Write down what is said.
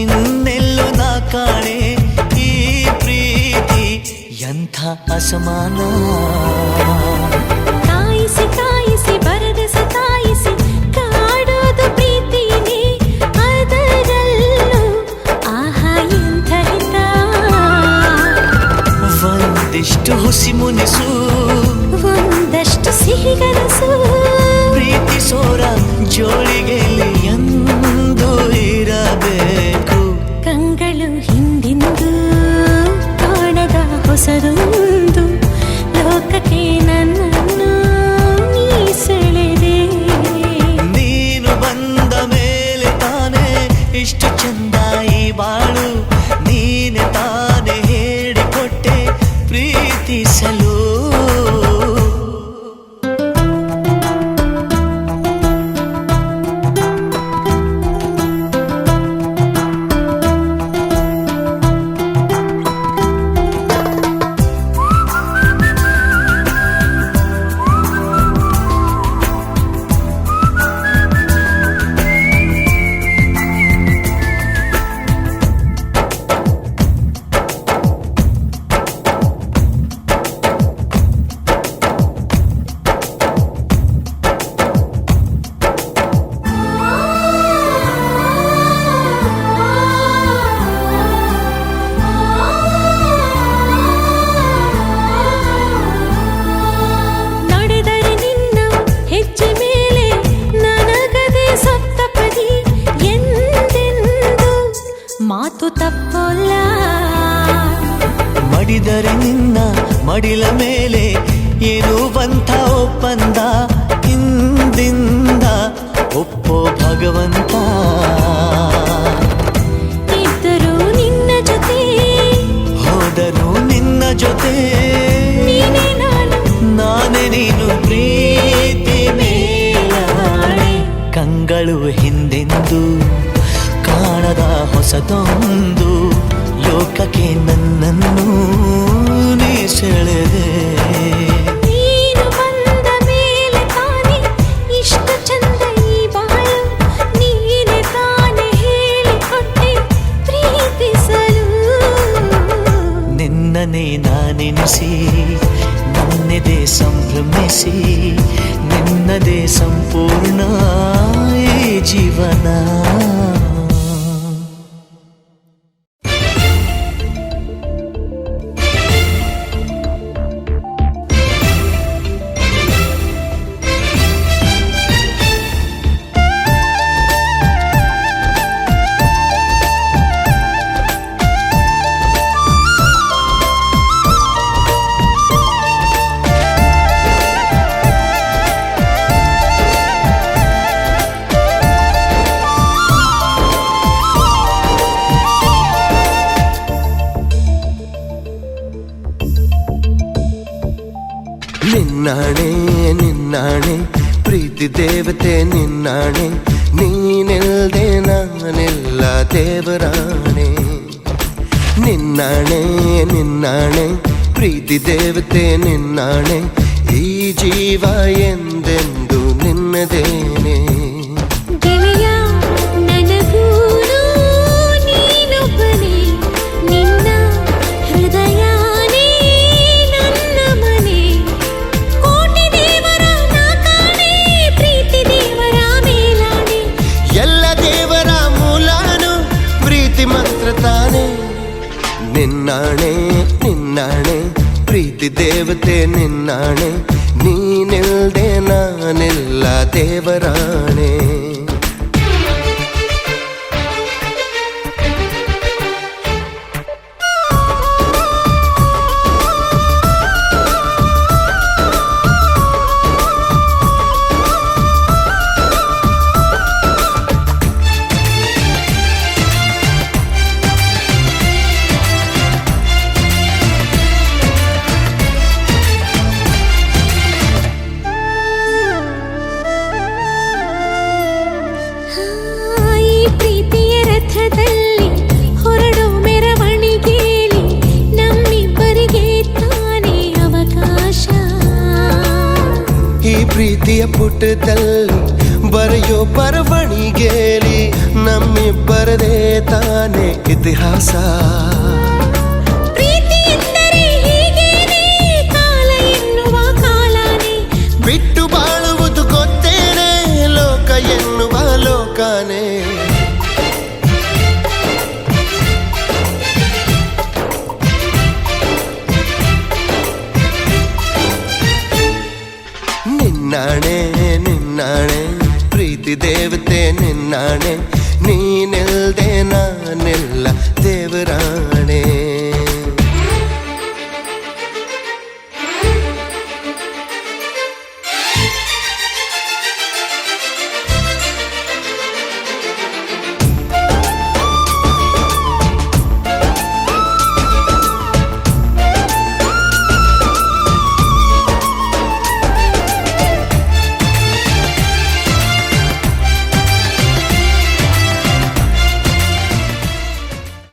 ಇನ್ನೆಲ್ಲೂ ನಾ ಕಾಣೆ ಈ ಪ್ರೀತಿ ಎಂಥ ಅಸಮಾನ. ಕಾಯಿಸಿ ಕಾಯಿಸಿ ಬರದ ಸತಾಯಿಸಿ ಕಾಡೋದು ಪ್ರೀತಿನೇ, ಅದರಲ್ಲೂ ಆಹಾ ಎಂಥ ಹಿತ. ಒಂದಿಷ್ಟು ಹುಸಿ ಮುನಿಸು, ಒಂದಷ್ಟು ಸಿಹಿಗನಸು, ಪ್ರೀತಿಸೋರ ಜೋಳಿಗೆಯಲ್ಲಿ ಎಂದು ಇರಬೇಕು. ಕಂಗಳು ಹಿಂದಿಂದು ಕಾಣದ ಹೊಸದೊಂದು ಲೋಕಕ್ಕೆ ನನ್ನನ್ನು ನೀ ಸೆಳೆದೆ. ನೀನು ಬಂದ ಮೇಲೆ ತಾನೇ ಇಷ್ಟು ಚಂದ ಈ ಬಾಳು, ನೀನೆ ತಾನೇ ಹೇಳಿಕೊಟ್ಟೆ ಪ್ರೀತಿಸಲು. ಮಾತು ತಪ್ಪಲ್ಲ, ಮಡಿದರೆ ನಿನ್ನ ಮಡಿಲ ಮೇಲೆ ಇರುವಂಥ ಒಪ್ಪಂದ, ಹಿಂದಿಂದ ಒಪ್ಪೋ ಭಗವಂತ. ಇದ್ದರೂ ನಿನ್ನ ಜೊತೆ, ಹೋದರೂ ನಿನ್ನ ಜೊತೆ, ನೀನೇ ನಾನು ನಾನೇ ನೀನು ಪ್ರೀತಿ ಮೇಲಾಣೆ. ಕಂಗಳು ಹಿಂದೆಂದು ಕಾಣದ ಹೊಸದೊಂದು ಲೋಕಕ್ಕೆ ನನ್ನನ್ನು ನೀ ಸೆಳೆದೆ. ನೀನು ಬಂದ ಮೇಲೆ ತಾನೇ ಇಷ್ಟು ಚಂದ ಈ ಬಾಳು, ನೀನೆ ತಾನೇ ಹೇಳಿಕೊಟ್ಟೆ ಪ್ರೀತಿಸಲು. ನಿನ್ನನೇ ನಾನೆನಿಸಿ ನನ್ನೆದೆ ಸಂಭ್ರಮಿಸಿ, ನಿನ್ನದೇ ಸಂಪೂರ್ಣ ಈ ಜೀವನ. ನಿನ್ನಾಣೆ ನಿನ್ನಾಣೆ ಪ್ರೀತಿ ದೇವತೆ ನಿನ್ನಾಣೆ, ನೀನಿಲ್ದೆ ನಾನೆಲ್ಲ ದೇವರಾಣೆ. ನಿನ್ನಾಣೆ ನಿನ್ನಾಣೆ ಪ್ರೀತಿ ದೇವತೆ ನಿನ್ನಾಣೆ, ಈ ಜೀವ ಎಂದೆಂದು ನಿನ್ನದೇನೆ. ಗೆಳೆಯ ನನಗೂನು ನೀನೊಬ್ಬನೇ, ನಿನ್ನ ಹೃದಯನೇ ನನ್ನ ಮನೆ. ಕೋಟಿ ದೇವರ ನಾ ಕಾಣೆ, ಪ್ರೀತಿ ದೇವರ ಮೇಲಾಣೆ. ಎಲ್ಲ ದೇವರ ಮೂಲಾನು ಪ್ರೀತಿ ಮಾತ್ರ ತಾನೆ. ನಿನ್ನಾಣೆ ನಿನ್ನಾಣೆ ಪ್ರೀತಿ ದೇವತೆ ನಿನ್ನಾಣೆ, ನೀನಿಲ್ದೆ ನಾನೆಲ್ಲ ದೇವರಾಣೆ. ಪ್ರೀತಿಯ ಪುಟದಲ್ಲಿ ಬರೆಯೋ ಬರವಣಿಗೆಯಲ್ಲಿ ನಮ್ಮ ನಮ್ಮಿಬ್ಬರದೇ ತಾನೇ ಇತಿಹಾಸ. ಪ್ರೀತಿ ಎಂದರೆ ಹೀಗೇನೆ, ಕಾಲ ಎನ್ನುವ ಕಾಲನೇ ಬಿಟ್ಟು ಬಾಳುವುದು ಗೊತ್ತೇನೆ, ಲೋಕ ಎನ್ನುವ ಲೋಕನೇ. ನಿನ್ನಾಣೆ ನಿನ್ನಾಣೆ ಪ್ರೀತಿ ದೇವತೆ ನಿನ್ನಾಣೆ, ನೀನಿಲ್ದೆ ನಾನೆಲ್ಲ ದೇವರಾಣೆ.